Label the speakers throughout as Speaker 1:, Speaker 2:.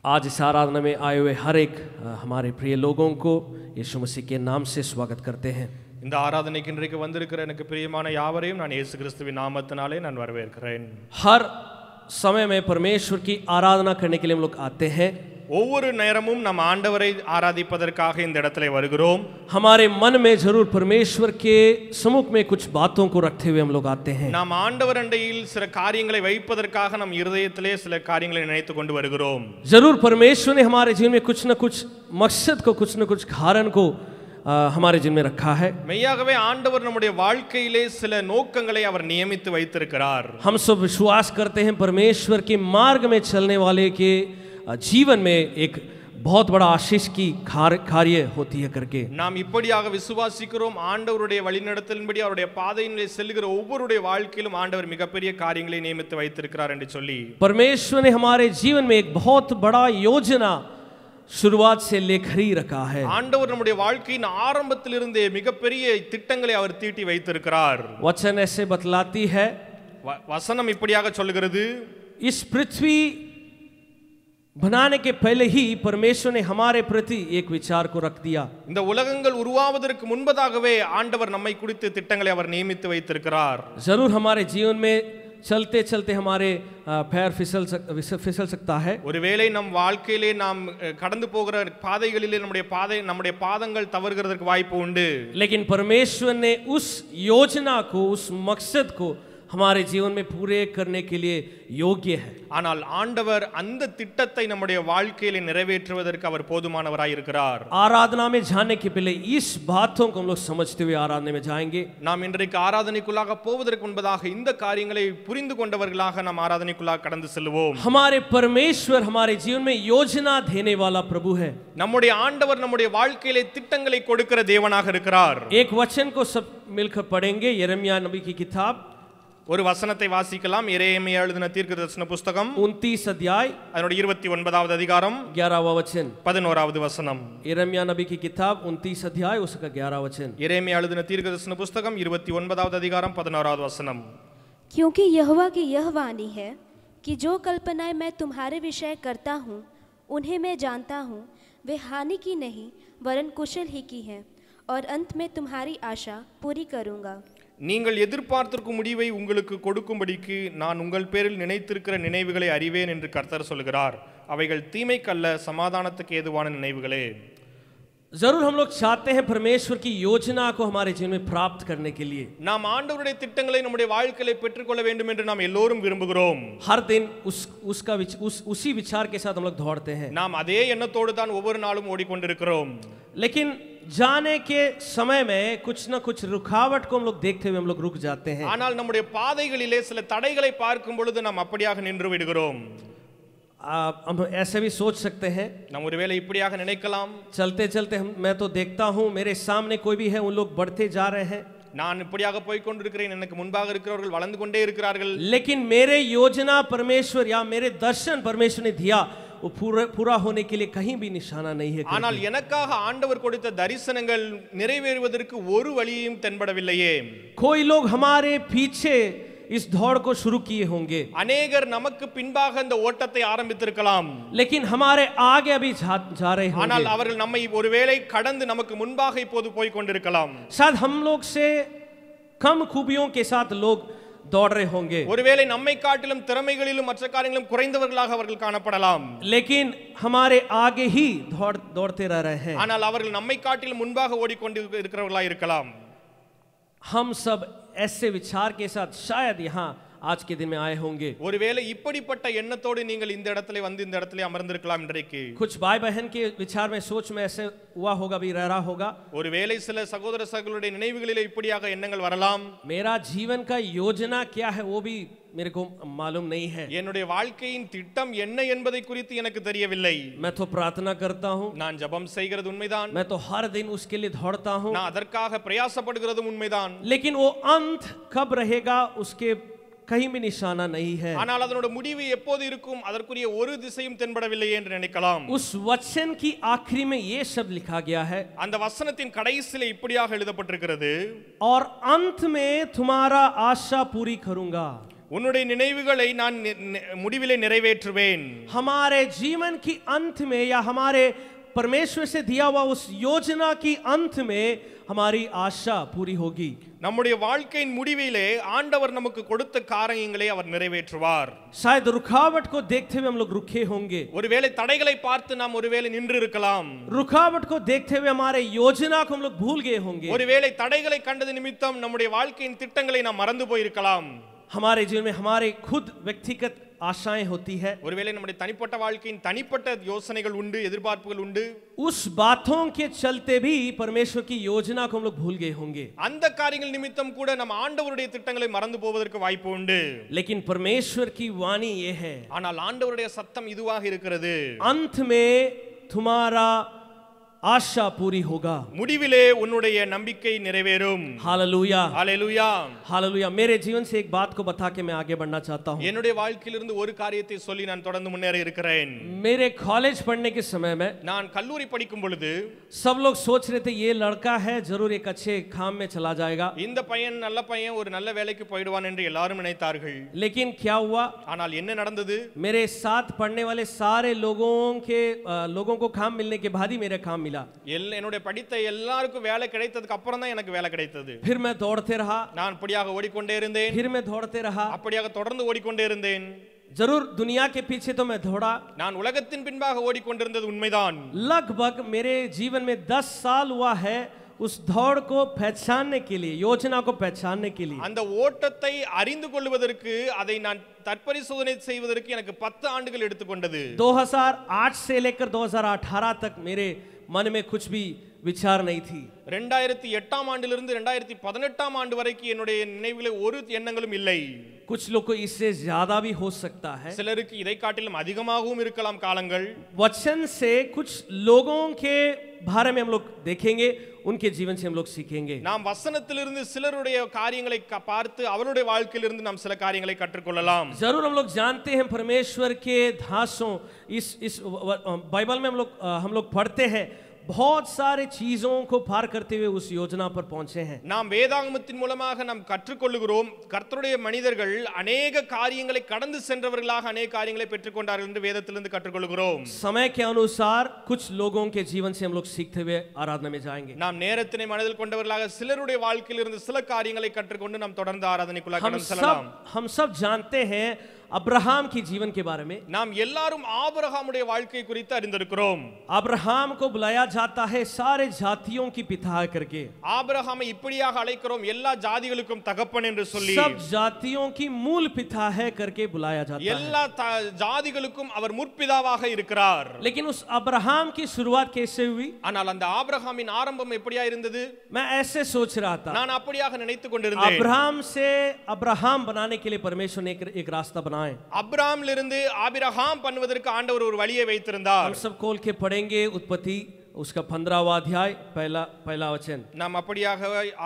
Speaker 1: आज इस आराधना में आए हुए हर एक हमारे प्रिय लोगों को यीशु मसीह के नाम से स्वागत करते हैं।
Speaker 2: இந்த ஆராதனைக்கு இன்றைக்கு வந்திருக்கிற எனக்கு பிரியமான யாவரையும் நான் இயேசு கிறிஸ்துவின் நாமத்தினாலே நான் வரவேற்கிறேன்।
Speaker 1: हर समय में परमेश्वर की आराधना करने के लिए हम लोग आते हैं।
Speaker 2: ஒவ்வொரு நேரமும் நாம் ஆண்டவரை ஆராதிப்பதற்காக இந்த இடத்திலே வருகிறோம்।
Speaker 1: हमारे मन में जरूर परमेश्वर के सम्मुख में कुछ बातों को रखते हुए हम लोग आते हैं।
Speaker 2: நாம் ஆண்டவர் அண்டையில் சில காரியங்களை வைப்பதற்காக நம் இருதயத்திலே சில காரியங்களை நினைத்து கொண்டு வருகிறோம்।
Speaker 1: जरूर परमेश्वर ने हमारे जीवन में कुछ न कुछ मकसद को, कुछ न कुछ कारण को हमारे जीवन में रखा है।
Speaker 2: மெய்யாகவே ஆண்டவர் நம்முடைய வாழ்க்கையிலே சில நோக்கங்களை அவர் நியமித்து வைத்திருக்கிறார்।
Speaker 1: हम सब विश्वास करते हैं परमेश्वर के मार्ग में चलने वाले के जीवन में एक बहुत बड़ा आशीष की कार्य होती है करके
Speaker 2: நாம் இப்படியாக விசுவாசிக்கிறோம்। ஆண்டவருடைய வழிநடத்தலின்படி அவருடைய பாதையிலே செல்லுகிற ஒவ்வொருடைய வாழ்க்கையிலும் ஆண்டவர் மிகப்பெரிய காரியங்களை நியமித்து வைத்திருக்கிறார் என்று சொல்லி
Speaker 1: परमेश्वर ने हमारे जीवन में एक बहुत बड़ा योजना शुरुआत से लेकर ही रखा है।
Speaker 2: ஆண்டவர் நம்முடைய வாழ்க்கையின் ஆரம்பத்திலிருந்தே மிகப்பெரிய திட்டங்களை அவர் தீட்டி வைத்திருக்கிறார்।
Speaker 1: वचन ऐसे बतलाती है,
Speaker 2: வசனம் இப்படியாக சொல்கிறது,
Speaker 1: इस पृथ्वी बनाने के पहले ही परमेश्वर ने हमारे प्रति एक विचार को रख दिया।
Speaker 2: இந்த உலகங்கள் உருவாவதற்கு முன்பதாகவே ஆண்டவர் நம்மை குறித்து திட்டங்களை அவர் நியமித்து வைத்திருக்கிறார்।
Speaker 1: जरूर हमारे जीवन में चलते चलते हमारे पैर फिसल सकता है।
Speaker 2: ஒருவேளை நம் வாழ்க்கையிலே நாம் கடந்து போகிற பாதைகளிலே நம்முடைய பாதங்கள் தவறுகிறதற்கு வாய்ப்பு உண்டு।
Speaker 1: लेकिन परमेश्वर ने उस योजना को, उस मकसद को हमारे जीवन में पूरे करने के लिए योग्य है।
Speaker 2: ஆனால் ஆண்டவர் அந்த திட்டத்தை நம்முடைய வாழ்க்கையிலே நிறைவேற்றுவதற்கு அவர் போதுமானவராய் இருக்கிறார்।
Speaker 1: आराधना में जाने के पहले इस बातों को हम लोग समझते हुए आराधना में जाएंगे।
Speaker 2: நாம் இன்றைக்கு ஆராதனைக்குள்ளாக போவதற்கு முன்பதாக இந்த காரியங்களை புரிந்து கொண்டவர்களாக நாம் ஆராதனைக்குள்ளாக கடந்து செல்வோம்।
Speaker 1: हमारे परमेश्वर हमारे जीवन में योजना देने वाला प्रभु है।
Speaker 2: நம்முடைய ஆண்டவர் நம்முடைய வாழ்க்கையிலே திட்டங்களை கொடுக்கிற தேவனாக இருக்கிறார்।
Speaker 1: एक वचन को सब मिलकर पढ़ेंगे, यिर्मयाह नबी की किताब,
Speaker 2: ஒரு வசனத்தை வாசிக்கலாம்। எரேமியா எழுதின தீர்க்கதரிசன புத்தகம்
Speaker 1: 29 अध्याय
Speaker 2: அதனுடைய 29வது அதிகாரம்
Speaker 1: 11वां वचन।
Speaker 2: 11வது வசனம்।
Speaker 1: यिर्मयाह नबी की किताब 29 अध्याय उसका 11वां वचन।
Speaker 2: எரேமியா எழுதின தீர்க்கதரிசன புத்தகம் 29வது அதிகாரம் 11வது वचனம்।
Speaker 3: क्योंकि यहोवा की यह वाणी है कि जो कल्पनाएं मैं तुम्हारे विषय करता हूँ उन्हें मैं जानता हूँ, वे हानि की नहीं वरन कुशल ही की हैं, और अंत में तुम्हारी आशा पूरी करूँगा।
Speaker 2: நீங்கள் எதிர்பார்த்திருக்கும் முடிவை உங்களுக்கு கொடுக்கும்படிக்கு நான் உங்கள் பேரில் நினைத்திருக்கிற நினைவுகளை அறிவேன் என்று கர்த்தர் சொல்கிறார், அவைகள் தீமைக்கல்ல சமாதானத்துக்கு ஏதுவான நினைவுகளே।
Speaker 1: जरूर हम लोग चाहते हैं परमेश्वर की योजना को हमारे जीवन में प्राप्त करने के लिए।
Speaker 2: நாம் ஆண்டவருடைய திட்டங்களை நம்முடைய வாழ்க்கையிலே பெற்றுக்கொள்ள வேண்டும் என்று நாம் எல்லோரும் விரும்புகிறோம்।
Speaker 1: हर दिन उसी विचार के साथ हम लोग दौड़ते हैं।
Speaker 2: நாம் அதே எண்ணத்தோடு தான் ஒவ்வொரு நாளும் ஓடிக்கொண்டிருக்கிறோம்।
Speaker 1: लेकिन जाने के समय में कुछ न कुछ रुकावट को हम लोग देखते हुए हम लोग रुक जाते हैं।
Speaker 2: ஆனால் நம்முடைய பாதைகளிலே சில தடைகளை பார்க்கும் பொழுது நாம் அப்படியாக நின்று விடுகிறோம்।
Speaker 1: हम ऐसे भी सोच सकते हैं,
Speaker 2: நாம் ஒருவேளை இப்படியாக நினைக்கலாம்,
Speaker 1: चलते चलते मैं तो देखता हूँ मेरे सामने कोई भी है, उन लोग बढ़ते जा रहे हैं,
Speaker 2: நான் இப்படியாக போய் கொண்டிருக்கிறேன், எனக்கு முன்பாக இருக்கிறவர்கள் வளர்ந்து கொண்டே இருக்கிறார்கள்।
Speaker 1: लेकिन मेरे योजना परमेश्वर या मेरे दर्शन परमेश्वर ने दिया वो पूरा होने के लिए कहीं भी निशाना नहीं है।
Speaker 2: ஆனால் எனக்காக ஆண்டவர் கொடுத்த தரிசனங்கள் நிறைவேறுவதற்கு ஒரு வழியும் தென்படவில்லையே।
Speaker 1: कोई लोग हमारे पीछे इस दौड़ को शुरू किए होंगे,
Speaker 2: अनेगर நமக்கு பின்பாக இந்த ஓட்டத்தை ஆரம்பித்திருக்கலாம்,
Speaker 1: लेकिन हमारे आगे अभी जा रहे होंगे।
Speaker 2: ஆனால் அவர்கள் நம்மை ஒருவேளை கடந்து நமக்கு முன்பாக இப்போது போய் கொண்டிருக்கலாம்।
Speaker 1: शायद हम लोग से कम खूबियों के साथ लोग दौड़ रहे होंगे,
Speaker 2: ஒருவேளை நம்மை காட்டிலும் திறமைகளிலும் மற்ற காரியங்களிலும் குறைந்தவர்களாக அவர்கள் காணப்படலாம்,
Speaker 1: लेकिन हमारे आगे ही दौड़ते रह रहे हैं।
Speaker 2: ஆனால் அவர்கள் நம்மை காட்டிலும் முன்பாக ஓடிக்கொண்டு இருக்கிறவர்களாக இருக்கலாம்।
Speaker 1: हम सब ऐसे विचार के साथ शायद यहाँ आज के दिन में आए होंगे।
Speaker 2: ஒருவேளை இப்படிப்பட்ட எண்ணத்தோடு நீங்கள் இந்த இடத்திலே வந்து இந்த இடத்திலே அமர்ந்திருக்கலாம் இன்றைக்கு।
Speaker 1: कुछ भाई बहन के विचार में सोच में ऐसे हुआ होगा, भी रह रहा होगा।
Speaker 2: ஒருவேளை சில சகோதர சகோதரருடைய நினைவுகளிலே இப்படியாக எண்ணங்கள் வரலாம்,
Speaker 1: मेरा जीवन का योजना क्या है वो भी मेरे को मालूम नहीं है,
Speaker 2: என்னுடைய வாழ்க்கையின் திட்டம் என்ன என்பதை குறித்து எனக்கு தெரியவில்லை।
Speaker 1: मैं तो प्रार्थना करता हूँ,
Speaker 2: நான் ஜெபம் செய்கிறது உண்மைதான்,
Speaker 1: मैं तो हर दिन उसके लिए दौड़ता हूँ,
Speaker 2: நான் அதற்காக பிரயாசப்படுகிறதும் உண்மைதான்,
Speaker 1: लेकिन वो अंत कब रहेगा उसके कहीं भी निशाना नहीं है।
Speaker 2: ஆனால் அதனோட முடிவு எப்போது இருக்கும் அதற்குரிய ஒரு திசையும் தென்படவில்லையே என்று நினைக்கலாம்।
Speaker 1: उस वचन की आखिरी में ये शब्द लिखा गया है,
Speaker 2: அந்த வசனத்தின் கடைசியிலே இப்படியாக எழுதப்பட்டிருக்கிறது,
Speaker 1: और अंत में तुम्हारा आशा पूरी करूंगा।
Speaker 2: உன்னுடைய நினைவுகளை நான் முடிவிலே நிறைவேற்றுவேன்.
Speaker 1: हमारे जीवन की अंत में या हमारे परमेश्वर से दिया हुआ उस योजना की अंत में हमारी आशा पूरी होगी.
Speaker 2: நம்முடைய வாழ்க்கையின் முடிவிலே ஆண்டவர் நமக்கு கொடுத்த காரியங்களை அவர் நிறைவேற்றுவார்.
Speaker 1: शायद रुकावट को देखते हुए हम लोग रुके होंगे.
Speaker 2: ஒருவேளை தடைகளை பார்த்து நாம் ஒருவேளை நின்று இருக்கலாம்.
Speaker 1: रुकावट को देखते हुए हमारे योजना को हम लोग भूल गए होंगे.
Speaker 2: ஒருவேளை தடைகளை கண்டது நிமித்தம் நம்முடைய வாழ்க்கையின் திட்டங்களை நாம் மறந்து போயிருக்கலாம்.
Speaker 1: हमारे जीवन में हमारे खुद व्यक्तिगत आशाएं होती है.
Speaker 2: ஒருவேளை நம்முடைய தனிப்பட்ட வாழ்க்கையின் தனிப்பட்ட யோசனைகள் உண்டு, எதிர்பார்ப்புகள் உண்டு.
Speaker 1: उस बातों के चलते भी परमेश्वर की योजना को हम लोग भूल गए होंगे.
Speaker 2: அந்த காரியங்கள் நிமித்தம் கூட நம்ம ஆண்டவருடைய திட்டங்களை மறந்து போவதற்கு வாய்ப்பு உண்டு.
Speaker 1: लेकिन परमेश्वर की वाणी ये है,
Speaker 2: ஆனால் ஆண்டவருடைய சத்தம் இதுவாக இருக்கிறது,
Speaker 1: अंत में तुम्हारा आशा पूरी होगा.
Speaker 2: முடிவிலே உன்னுடைய நம்பிக்கை நிறைவேறும்.
Speaker 1: हालेलुया,
Speaker 2: ஹalleluya.
Speaker 1: हालेलुया. मेरे जीवन से एक बात को बता के मैं आगे बढ़ना चाहता हूँ.
Speaker 2: என்னுடைய வாழ்க்கையிலிருந்து ஒரு காரியத்தை சொல்லி நான் தொடர்ந்து முன்னேற இருக்கிறேன்.
Speaker 1: मेरे कॉलेज पढ़ने के समय में
Speaker 2: நான் கல்லூரி படிக்கும் பொழுது
Speaker 1: सब लोग सोच रहे थे ये लड़का है जरूर एक अच्छे काम में चला जाएगा.
Speaker 2: இந்த பையன் நல்ல பையன், ஒரு நல்ல வேலைக்கு போய்டுவான் என்று எல்லாரும் நினைத்தார்கள்.
Speaker 1: लेकिन क्या हुआ,
Speaker 2: ஆனால் என்ன நடந்தது?
Speaker 1: मेरे साथ पढ़ने वाले सारे लोगों को काम मिलने के बाद ही मेरा काम मिला.
Speaker 2: என்னுடைய படித்த எல்லாருக்கும் வேலை கிடைத்ததுக்கு அப்புறம் தான் எனக்கு வேலை கிடைத்தது.
Speaker 1: फिर मैं दौड़ते रहा,
Speaker 2: நான் அப்படியாக ஓடிக்கொண்டே இருந்தேன்.
Speaker 1: फिर मैं दौड़ते रहा.
Speaker 2: அப்படியாக தொடர்ந்து ஓடிக்கொண்டே இருந்தேன்.
Speaker 1: जरूर दुनिया के पीछे तो मैं दौड़ा.
Speaker 2: நான் உலகத்தின் பின்பாக ஓடிக்கொண்டிருந்தது உண்மைதான்.
Speaker 1: लगभग मेरे जीवन में 10 साल हुआ है उस दौड़ को पहचानने के लिए, योजना को पहचानने के लिए.
Speaker 2: அந்த ஓட்டத்தை அறிந்து கொள்வதற்கு, அதை நான் தற்பரிசோதனை செய்வதற்கு எனக்கு 10 ஆண்டுகள் எடுத்துக்கொண்டது.
Speaker 1: 2008 से लेकर 2018 तक मेरे मन में कुछ भी विचार नहीं थी.
Speaker 2: 2008ஆம் ஆண்டிலிருந்து 2018ஆம் ஆண்டு வரைக்கும் என்னுடைய நினைவிலே ஒரு எண்ணங்களும் இல்லை.
Speaker 1: कुछ लोग को इससे ज्यादा भी हो सकता है.
Speaker 2: சிலருக்கு இதை காட்டிலும் அதிகமாகவும் இருக்கலாம் காலங்கள்.
Speaker 1: वचन से कुछ लोगों के बारे में हम लोग देखेंगे, उनके जीवन से हम लोग सीखेंगे.
Speaker 2: நாம் வசனத்திலிருந்து சிலருடைய காரியங்களை பார்த்து அவருடைய வாழ்க்கையிலிருந்து நாம் சில காரியங்களை கற்றுக்கொள்ளலாம்.
Speaker 1: जरूर हम लोग जानते हैं परमेश्वर के दासों, इस बाइबल में हम लोग पढ़ते हैं बहुत सारे चीजों को पार करते हुए उस योजना पर पहुंचे हैं.
Speaker 2: நாம் வேதாகமத்தின் மூலமாக நாம் கற்றுக்கொள்கிறோம். கர்த்தருடைய மனிதர்கள் अनेक காரியங்களை கடந்து சென்றவர்களாக अनेक காரியங்களை பெற்றுக்கொண்டார்கள் என்று வேதத்திலிருந்து கற்றுக்கொள்கிறோம்.
Speaker 1: समय के अनुसार कुछ लोगों के जीवन से हम लोग सीखते हुए आराधना में जाएंगे.
Speaker 2: நாம் நேரத்தினை மனதில் கொண்டவர்களாக சிலருடைய வாழ்க்கையிலிருந்து சில காரியங்களை கற்றுக்கொண்டு நாம் தொடர்ந்து ஆராதனைக்குள்ளாக கடந்து செல்லலாம்.
Speaker 1: हम सब जानते हैं अब्राहम की जीवन के बारे में.
Speaker 2: நாம் எல்லாரும் ஆபிரகாமுடைய வாழ்க்கை குறித்து அறிந்திருக்கிறோம்.
Speaker 1: अब्राहम को बुलाया जाता है सारे जातियों की पिता करके.
Speaker 2: ஆபிரகாமை இப்படியாக அழைக்கிறோம், எல்லா ஜாதிகளுக்கும் தகப்பன் என்று சொல்லி.
Speaker 1: सब जातियों की मूल पिता है करके बुलाया जाता है.
Speaker 2: எல்லா ஜாதிகளுக்கும் அவர் முற்பிதாவாக இருக்கிறார்.
Speaker 1: लेकिन उस अब्राहम की शुरुआत कैसे हुई?
Speaker 2: ஆனால் அந்த ஆபிரகாமின் ஆரம்பம் எப்படியா இருந்தது?
Speaker 1: मैं ऐसे सोच रहा था.
Speaker 2: நான் அப்படியாக நினைத்துக் கொண்டிருந்தேன்.
Speaker 1: अब्राहम से अब्राहम बनाने के लिए परमेश्वर ने एक रास्ता बनाया.
Speaker 2: அப்ராமிலிருந்து ஆபிரகாம் பண்ணுவதற்கு ஆண்டவர் ஒரு வழியை வைத்திருந்தார்.
Speaker 1: हम सब खोल के पढ़ेंगे उत्पत्ति उसका 15वां अध्याय पहला वचन.
Speaker 2: நாம் அப்படியாக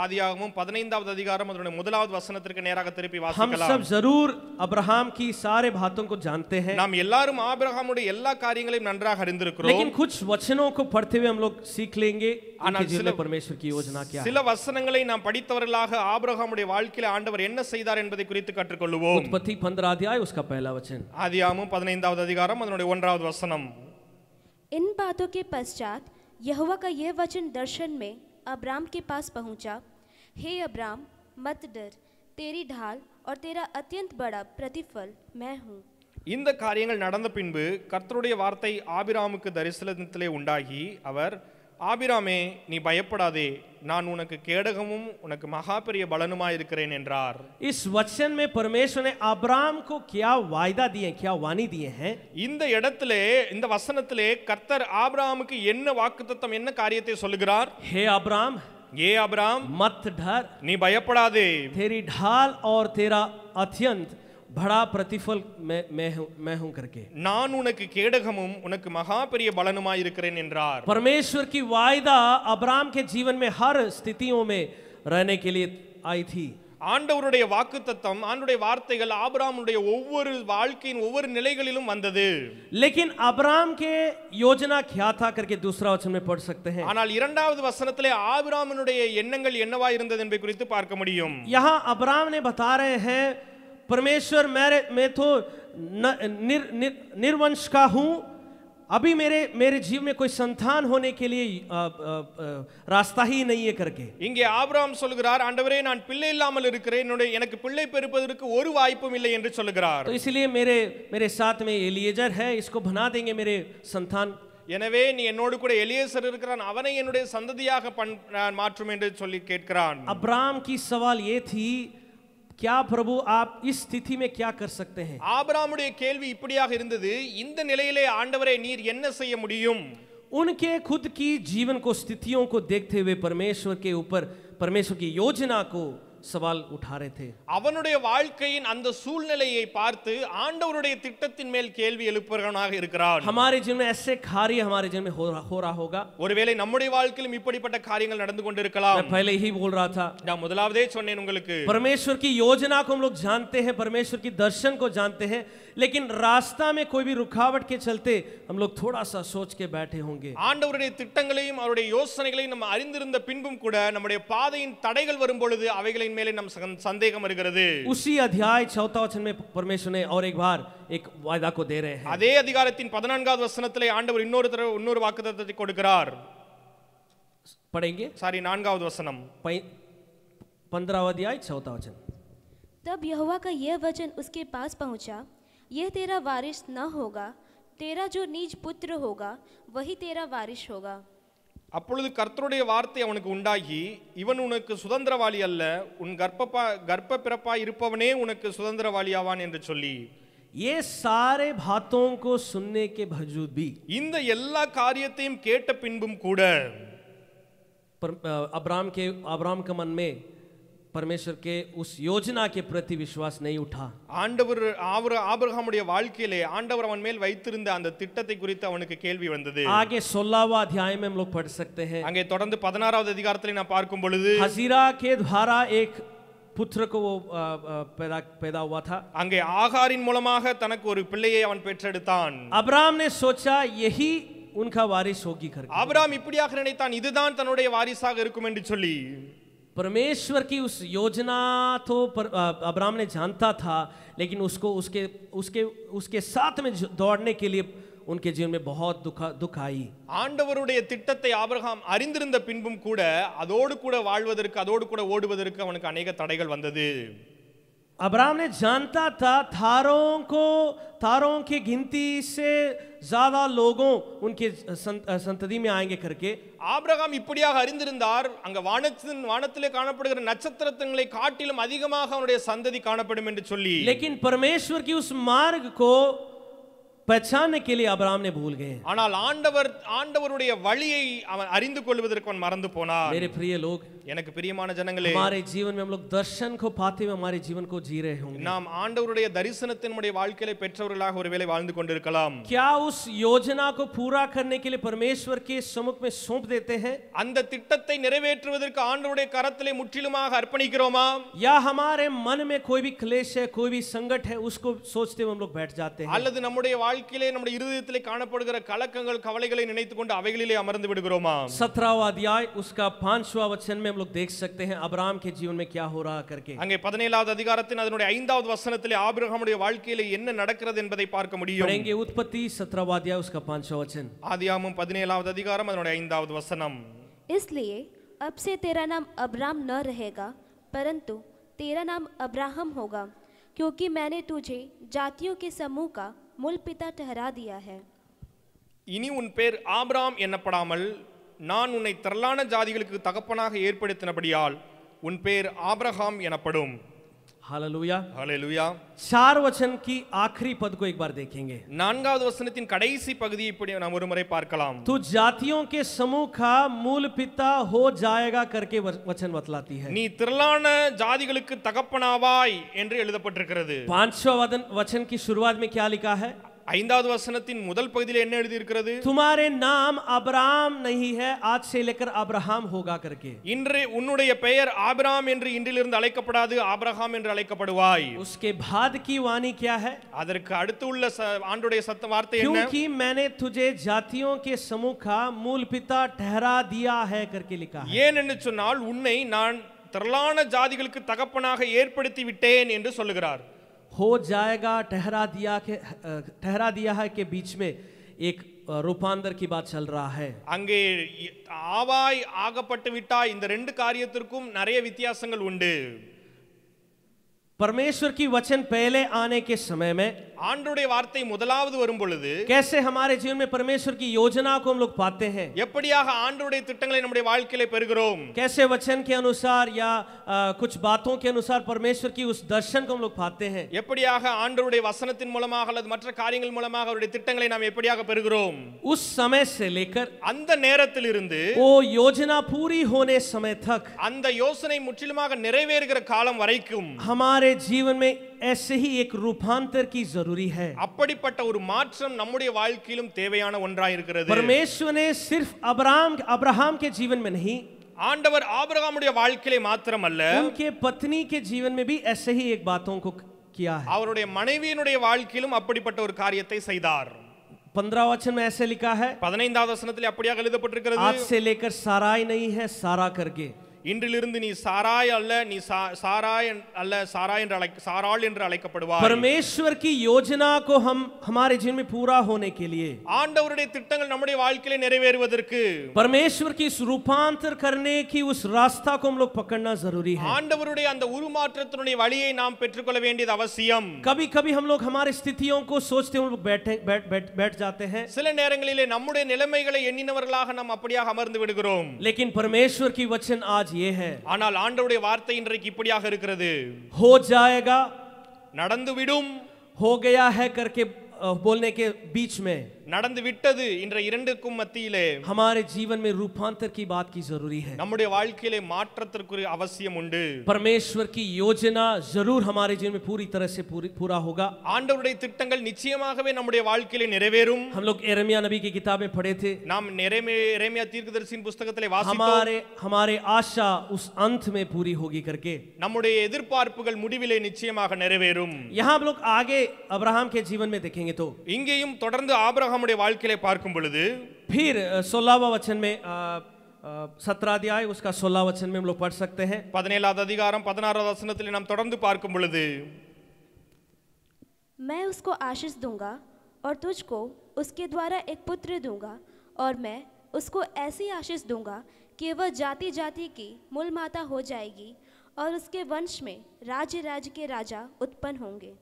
Speaker 2: ஆதியாகமம் 15வது அதிகாரம் அதனுடைய முதலாவது வசனத்திற்கு நேராக திருப்பி
Speaker 1: हम
Speaker 2: வாசிக்கலாம்.
Speaker 1: सब जरूर अब्राहम की सारे बातों को जानते हैं.
Speaker 2: நாம் எல்லாரும் ஆபிரகாமுடைய எல்லா காரியங்களையும் நன்றாக அறிந்திருக்கிறோம்.
Speaker 1: लेकिन कुछ वचनों को पढ़ते हुए हम लोग सीख लेंगे
Speaker 2: ஆனால்
Speaker 1: उनके जीवन में परमेश्वर की योजना क्या है.
Speaker 2: சில வசனங்களை நாம் படித்தவர்களாக ஆபிரகாமுடைய வாழ்க்கையில் ஆண்டவர் என்ன செய்தார் என்பதை குறித்து கற்றுக்கொள்வோம்.
Speaker 1: उत्पत्ति 15 अध्याय उसका पहला वचन.
Speaker 2: ஆதியாகமம் 15வது அதிகாரம் அதனுடைய 1வது வசனம்.
Speaker 3: इन बातों के पश्चात यहोवा का यह वचन दर्शन में अब्राम के पास पहुंचा, हे अब्राम मत डर, तेरी ढाल और तेरा अत्यंत बड़ा प्रतिफल मैं हूँ.
Speaker 2: இந்த காரியங்கள் நடந்த பின்பு கர்த்தருடைய வார்த்தை ஆபிராமுக்கு தரிசனத்திலே உண்டாகி அவர், ஆபிராமே நீ பயப்படாதே, நான் உனக்கு கேடகமும் உனக்கு மகா பெரிய பலனுமாய் இருக்கிறேன் என்றார்.
Speaker 1: इस वचन में परमेश्वर ने अब्राम को क्या वायदा दिए, क्या वाणी दिए हैं?
Speaker 2: இந்த இடத்திலே, இந்த வசனத்திலே கர்த்தர் ஆபிரகாமுக்கு என்ன வாக்குத்தத்தம், என்ன காரியத்தை சொல்லுகிறார்?
Speaker 1: हे अब्राम,
Speaker 2: ஏ ஆபிரகாம்
Speaker 1: मत डर,
Speaker 2: நீ பயப்படாதே,
Speaker 1: तेरी ढाल और तेरा अत्यंत बड़ा प्रतिफल मैं हूं करके.
Speaker 2: நான் உனக்கு கேடகமும் உனக்கு மகா பெரிய பலனுமாய் இருக்கிறேன் என்றார்.
Speaker 1: परमेश्वर की वायदा अब्राम के जीवन में हर स्थितियों में रहने के लिए आई थी.
Speaker 2: ஆண்டவருடைய வாக்குத்தத்தம், ஆண்டவருடைய வார்த்தைகள் ஆபிரகாமுடைய ஒவ்வொரு வாழ்க்கையின் ஒவ்வொரு நிலைகளிலும் வந்தது.
Speaker 1: लेकिन अब्राम के योजना क्या था करके दूसरा वचन में पढ़ सकते हैं.
Speaker 2: ஆனால் இரண்டாவது வசனத்திலே ஆபிரகாமுடைய எண்ணங்கள் என்னவா இருந்தது என்பதை குறித்து பார்க்க முடியும்.
Speaker 1: यहाँ अब्राम ने बता रहे हैं परमेश्वर मैं तो निर्वंश का हूँ, अभी मेरे जीव में कोई संतान होने के लिए रास्ता ही नहीं है करके।
Speaker 2: இங்கே ஆபிரகாம் சொல்கிறார், ஆண்டவரே நான் பிள்ளை இல்லாமல் இருக்கிறேன், எனக்கு பிள்ளை பெறுவதற்கு ஒரு வாய்ப்பும் இல்லை என்று சொல்கிறார்.
Speaker 1: तो इसलिए मेरे साथ में एलिएजर है, इसको बना देंगे मेरे संतान।
Speaker 2: எனவே நீ என்னோடு கூட எலியேசர் இருக்கிறான், அவனை என்னுடைய சந்ததியாக மாற்றும் என்று சொல்லி கேட்கிறான்.
Speaker 1: अब्राम की सवाल ये थी, क्या प्रभु आप इस स्थिति में क्या कर सकते हैं?
Speaker 2: ஆபிரகாமுடைய கேள்வி இப்படியாக இருந்தது, இந்த நிலையிலே ஆண்டவரே நீர் என்ன செய்ய முடியும்?
Speaker 1: उनके खुद की जीवन को स्थितियों को देखते हुए परमेश्वर के ऊपर परमेश्वर की योजना को सवाल उठा रहे थे।
Speaker 2: அவனுடைய வாழ்க்கையின் அந்த சூழ்நிலையை பார்த்து ஆண்டவருடைய திட்டத்தின் மேல் கேள்வி எழுப்புகிறவனாக இருக்கிறான்.
Speaker 1: हमारे जीवन में ऐसे कार्य हमारे जीवन में हो रहा होगा।
Speaker 2: ஒருவேளை நம்முடைய வாழ்க்கையிலும் இப்படிப்பட்ட காரியங்கள் நடந்து கொண்டிருக்கலாம்.
Speaker 1: मैं पहले ही बोल रहा था,
Speaker 2: நான் முதலாவதே சொன்னேன் உங்களுக்கு,
Speaker 1: परमेश्वर की योजना को हम लोग जानते हैं, परमेश्वर की दर्शन को जानते हैं, लेकिन रास्ता में कोई भी रुकावट के चलते हम लोग थोड़ा सा सोच के बैठे होंगे।
Speaker 2: ஆண்டவருடைய திட்டங்களையும் அவருடைய யோசனைகளையும் நம்ம அறிந்திருந்த பின்பும் கூட நம்முடைய பாதையின் தடைகள் வரும் பொழுது அவைகளின் மேலே நம் சந்தேகம் வருகிறது।
Speaker 1: उसी अध्याय 4 वचन में परमेश्वर ने और एक बार एक वायदा को दे रहे हैं।
Speaker 2: அதே அதிகாரத்தின் 14வது வசனத்திலே ஆண்டவர் இன்னொரு வாக்குத்தத்தத்தை கொடுக்கிறார்।
Speaker 1: पढ़ेंगे,
Speaker 2: 4வது வசனம்,
Speaker 1: 15वां अध्याय 4 वचन।
Speaker 3: तब यहोवा का यह वचन उसके पास पहुंचा, यह तेरा वारिस न होगा, तेरा जो निज पुत्र होगा वही तेरा वारिस होगा।
Speaker 2: அப்பொழுது கர்த்தருடைய வார்த்தை அவனுக்கு உண்டாகி, இவன் உனக்கு சுதந்திரவாளி அல்ல, உன் கர்ப்ப பிறப்பாய் இருப்பவனே உனக்கு சுதந்திரவாளியாவான் என்று சொல்லி,
Speaker 1: ये सारे बातों को सुनने के बावजूद भी,
Speaker 2: இந்த எல்லா காரியத்தையும் கேட்ட பின்பும் கூட
Speaker 1: अब्राम के मन में परमेश्वर के उस योजना के प्रति विश्वास नहीं उठा।
Speaker 2: ஆபிரகாமுடைய வாழ்க்கையிலே ஆண்டவர் அவன் மேல் வைத்திருந்த அந்த திட்டத்தை குறித்து அவனுக்கு கேள்வி வந்தது।
Speaker 1: आगे 16वां अध्याय में हम लोग पढ़ सकते हैं,
Speaker 2: அங்கே தொடர்ந்து 16வது அதிகாரத்திலே நான் பார்க்கும் பொழுது,
Speaker 1: हजीरा के द्वारा एक पुत्र को वो पैदा हुआ था।
Speaker 2: அங்கே ஆகாரின் மூலமாக தனக்கு ஒரு பிள்ளையை அவன் பெற்றெடுத்தான்।
Speaker 1: अब्राम ने सोचा यही उनका वारिस होगी करके।
Speaker 2: ஆபிரகாம் இப்படியாக நினைத்தான், இதுதான் தன்னுடைய வாரிசாக இருக்கும் என்று சொல்லி।
Speaker 1: परमेश्वर की उस योजना तो अब्राम ने जानता था, लेकिन उसको उसके साथ में दौड़ने के लिए उनके जीवन में बहुत दुख आई।
Speaker 2: ஆண்டவருடைய திட்டத்தை ஆபிரகாம் அறிந்திருந்த பின்பும் கூட அதோடு கூட வாழ்வதற்கு, அதோடு கூட ஓடுவதற்கு அவனுக்கு अनेक தடைகள் வந்தது।
Speaker 1: अब्राम ने जानता था तारों की गिनती से ज्यादा लोगों उनके संतति में आएंगे करके।
Speaker 2: ஆபிரகாம் இப்படியாக அறிந்திருந்தார், அங்க வானத்திலே காணப்படுகிற நட்சத்திரங்களை காட்டிலும் அதிகமாக அவனுடைய சந்ததி காணப்படும் என்று சொல்லி।
Speaker 1: लेकिन परमेश्वर की उस मार्ग को पहचानने के लिए अब्राम ने भूल गए।
Speaker 2: ஆனால் ஆண்டவருடைய வழியை அவன் அறிந்து கொள்வதற்கு அவன் மறந்து போனான்।
Speaker 1: मेरे प्रिय लोग,
Speaker 2: எனக்கு பிரியமான ஜனங்களே,
Speaker 1: हमारे जीवन में हम लोग दर्शन को पाते हुए हमारे जीवन को जी रहे होंगे।
Speaker 2: நாம் ஆண்டவருடைய தரிசனத்தை நம்முடைய வாழ்க்கையிலே பெற்றவர்களாக ஒருவேளை வாழ்ந்து கொண்டிருக்கலாம்।
Speaker 1: क्या उस योजना को पूरा करने के लिए परमेश्वर के सम्मुख में सौंप देते हैं?
Speaker 2: அந்த திட்டத்தை நிறைவேற்றுவதற்கு ஆண்டவருடைய கரத்திலே முற்றிலுமாக அர்ப்பணிக்கிறோமா?
Speaker 1: या हमारे मन में कोई भी क्लेश है, कोई भी संकट है, उसको सोचते हुए हम लोग बैठ जाते हैं?
Speaker 2: அல்லது நம்முடைய வாழ்க்கையிலே நம்முடைய இருதயத்திலே காணப்படுகிற கலக்கங்கள் கவலைகளை நினைத்துக்கொண்டு அவைகளிலே அமர்ந்து விடுகிறோமா?
Speaker 1: 17वां अध्याय उसका 5वां वचन में हम लोग देख सकते हैं अब्राम के जीवन में क्या हो रहा करके।
Speaker 2: அங்கே 17வது அதிகாரத்தின் அதனுடைய 5வது வசனத்திலே ஆபிரகாமுடைய வாழ்க்கையிலே என்ன நடக்கிறது என்பதை பார்க்க முடியும்।
Speaker 1: पढ़ेंगे उत्पत्ति 17वां अध्याय उसका 5वां वचन।
Speaker 2: ஆதியாகமம் 17வது அதிகாரம் அதனுடைய 5வது வசனம்।
Speaker 3: इसलिए अब से तेरा नाम अब्राम न रहेगा, परंतु तेरा नाम अब्राहम होगा, क्योंकि मैंने तुझे जातियों के समूह का मूल पिता ठहरा दिया है।
Speaker 2: இனி உன் பேர் ஆபிராம் என்னப்படாமல் நான் உன்னை திரளான ஜாதிகளுக்கு தகப்பனாக ஏற்படுத்தினபடியால் உன் பேர் ஆபிரகாம் எனப்படும்।
Speaker 1: Hallelujah,
Speaker 2: hallelujah.
Speaker 1: 4 वचन की आखिरी पद को एक बार देखेंगे।
Speaker 2: 4வது வசனத்தின் கடைசி பகுதியை இப்படி நாம் ஒருமுறை பார்க்கலாம்।
Speaker 1: तू जातियों के समूह का मूल पिता हो जाएगा करके वचन बतलाती है।
Speaker 2: நீ திரளான ஜாதிகளுக்கு தகப்பனாவாய் என்று எழுதப்பட்டிருக்கிறது।
Speaker 1: 5वां वचन की शुरुआत में क्या लिखा है?
Speaker 2: 5வது வசனத்தின் முதல் பகுதியில் என்ன எழுதி இருக்கிறது?
Speaker 1: तुम्हारे नाम अब्राम नहीं है, आज से लेकर अब्राहम होगा करके।
Speaker 2: இன்று உன்னுடைய பெயர் ஆபிராம் என்று இன்றிலிருந்து அழைக்கப்படாது, ஆபிரகாம் என்று அழைக்கப்படுவாய்।
Speaker 1: उसके बाद की वाणी क्या है?
Speaker 2: அதற்கு அடுத்து உள்ள ஆண்டுடைய சத்த வார்த்தை என்ன?
Speaker 1: क्योंकि मैंने तुझे जातियों के समूह का मूल पिता ठहरा दिया है करके लिखा है।
Speaker 2: ஏன் என்று சொன்னால் உன்னை நான் திரளான ஜாதிகளுக்கு தகப்பனாக ஏற்படுத்தி விட்டேன் என்று சொல்லுகிறார்।
Speaker 1: हो जाएगा ठहरा दिया है के बीच में एक रूपांतर की बात चल रहा है.
Speaker 2: அங்கே ஆவாய் ஆகப்பட்டு விட்டாய் இந்த ரெண்டு காரியத்திற்கும் நிறைய வித்தியாசங்கள் உண்டு.
Speaker 1: परमेश्वर की वचन पहले आने के समय में
Speaker 2: ஆண்டவருடைய வார்த்தை முதலாவது வரும் பொழுது
Speaker 1: कैसे हमारे जीवन में परमेश्वर की योजना को हम लोग पाते हैं,
Speaker 2: எப்படியாக ஆண்டவருடைய திட்டங்களை நம்முடைய வாழ்க்கையில பெறுகிறோம்,
Speaker 1: कैसे वचन के अनुसार या कुछ बातों के अनुसार परमेश्वर की उस दर्शन को हम लोग पाते हैं,
Speaker 2: எப்படியாக ஆண்டவருடைய வசனத்தின் மூலமாக அல்லது மற்ற காரியங்கள் மூலமாக அவருடைய திட்டங்களை நாம் எப்படியாக பெறுகிறோம்.
Speaker 1: उस समय से लेकर
Speaker 2: அந்த நேரத்திலிருந்து
Speaker 1: वो योजना पूरी होने समय तक
Speaker 2: அந்த யோசனை முற்றிலுமாக நிறைவேறுகிற காலம் வரைக்கும்
Speaker 1: हमारे जीवन में ऐसे ही एक रूपांतर की जरूरी है.
Speaker 2: அப்படிப்பட்ட ஒரு மாற்றம் நம்முடைய வாழ்க்கையிலும் தேவையான ஒன்றாய் இருக்கிறது.
Speaker 1: परमेश्वर ने सिर्फ अब्राहम के जीवन में नहीं,
Speaker 2: ஆண்டவர் ஆபிரகாமுடைய வாழ்க்கையிலே மாத்திரமல்ல
Speaker 1: उनके पत्नी के जीवन में भी ऐसे ही एक बातों को किया है.
Speaker 2: அவருடைய மனைவியினுடைய வாழ்க்கையிலும் அப்படிப்பட்ட ஒரு காரியத்தை செய்தார்.
Speaker 1: 15 वचन में ऐसे लिखा है,
Speaker 2: 15வது வசனத்தில் அப்படியாக எழுதப்பட்டிருக்கிறது,
Speaker 1: आज से लेकर साराई नहीं है सारा करके.
Speaker 2: இன்றிலிருந்து நீ சாராய் அல்ல, நீ சாராய் அல்ல, சாராள் என்று அழைக்கப்படுவாய்.
Speaker 1: परमेश्वर की योजना को हम हमारे जीवन में पूरा होने के लिए,
Speaker 2: ஆண்டவருடைய திட்டங்கள் நம்முடைய வாழ்க்கையிலே நிறைவேறுவதற்கு,
Speaker 1: परमेश्वर की इस रूपांतर करने की उस रास्ता को हम लोग पकड़ना जरूरी है.
Speaker 2: ஆண்டவருடைய அந்த உருமாற்றத்தினுடைய வழியை நாம் பெற்றுக்கொள்ள வேண்டியது அவசியம்.
Speaker 1: कभी कभी हम लोग हमारी स्थितियों को सोचते हम लोग बैठ जाते हैं,
Speaker 2: சில நேரங்களிலே நம்முடைய நிலைமைகளை எண்ணினவர்களாக நாம் அப்படியாக அமர்ந்து விடுகிறோம்.
Speaker 1: लेकिन परमेश्वर की वचन आज ये है,
Speaker 2: ஆனால் ஆண்டவருடைய வார்த்தை இன்றைக்கு இப்படியாக இருக்கிறது,
Speaker 1: हो जाएगा,
Speaker 2: நடந்து விடும்,
Speaker 1: हो गया है करके बोलने के बीच में
Speaker 2: நடந்து விட்டது என்ற இரண்டுக்கும் மத்தியிலே
Speaker 1: हमारे जीवन में रूपांतर की बात की जरूरी है.
Speaker 2: நம்முடைய வாழ்க்கையிலே மாற்றத்திற்கு அவசியம் உண்டு.
Speaker 1: परमेश्वर की योजना जरूर हमारे जीवन में पूरी तरह से पूरा होगा.
Speaker 2: ஆண்டவருடைய திட்டங்கள் நிச்சயமாகவே நம்முடைய வாழ்க்கையிலே நிறைவேறும்.
Speaker 1: हम लोग यिर्मयाह नबी की किताब में पढ़े थे,
Speaker 2: நாம் यिर्मयाह தீர்க்கதரிசியின் புத்தகத்திலே வாசித்தோம்,
Speaker 1: हमारे आशा उस अंत में पूरी होगी करके.
Speaker 2: நம்முடைய எதிர்பார்ப்புகள் முடிவிலே நிச்சயமாக நிறைவேறும்.
Speaker 1: यहाँ हम लोग आगे अब्राहम के जीवन में देखेंगे तो
Speaker 2: இங்கேயும் தொடர்ந்து ஆபிரகாமுடைய வாழ்க்கையிலே பார்க்கும் பொழுது
Speaker 1: फिर 16वां वचन में 17 अध्याय उसका 16 वचन में हम लोग पढ़ सकते हैं.
Speaker 2: 17வது அதிகாரம் 16வது வசனத்தில் நாம் தொடர்ந்து பார்க்கும் பொழுது,
Speaker 3: मैं उसको आशीष दूंगा और तुझको उसके द्वारा एक पुत्र दूंगा, और मैं उसको ऐसी आशीष दूंगा कि वह जाति जाति की मूल माता हो जाएगी, और उसके वंश में राज्य राज्य के राजा उत्पन्न होंगे.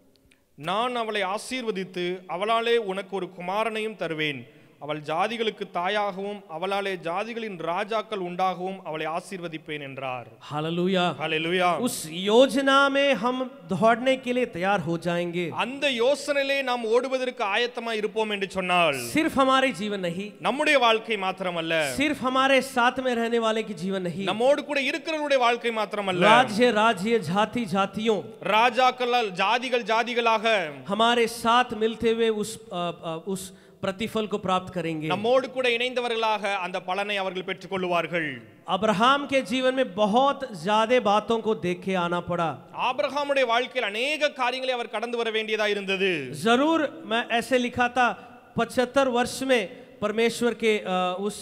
Speaker 2: நான் அவளை ஆசீர்வதித்து அவளாலே உனக்கு ஒரு குமாரனையும் தருவேன், அவள் ஜாதிகளுக்கு தாயாகவும் அவளாலே ஜாதிகளின் ராஜாக்கள் உண்டாகவும் அவளை ஆசீர்வதிப்பேன் என்றார்.
Speaker 1: हालेलुया,
Speaker 2: ஹல்லேலூயா.
Speaker 1: उस योजना में हम दौड़ने के लिए तैयार हो जाएंगे.
Speaker 2: அந்த யோசனையிலே நாம் ஓடுவதற்கு ஆயத்தமாய் இருப்போம் என்று சொன்னால்,
Speaker 1: सिर्फ हमारे जीवन नहीं,
Speaker 2: நம்முடைய வாழ்க்கை மாத்திரமல்ல,
Speaker 1: सिर्फ हमारे साथ में रहने वाले की जीवन नहीं,
Speaker 2: நம்மோடு கூட இருக்கிறவருடைய வாழ்க்கை மாத்திரமல்ல,
Speaker 1: राज्य राज्य जाति जातियों,
Speaker 2: ராஜாக்கள் ஜாதிகள் ஜாதிகளாக
Speaker 1: हमारे साथ मिलते हुए उस प्रतिफल को प्राप्त करेंगे.
Speaker 2: நம்மோடு கூட இணைந்தவர்களாக அந்த பலனை அவர்கள் பெற்றுக்கொள்வார்கள்.
Speaker 1: अब्राहम के जीवन में बहुत ज्यादा बातों को देख के आना पड़ा.
Speaker 2: ஆபிரகாமுடைய வாழ்க்கையில் अनेक காரியங்களை அவர் கடந்து வர வேண்டியதா இருந்தது.
Speaker 1: जरूर मैं ऐसे लिखा था 75 वर्ष में परमेश्वर के उस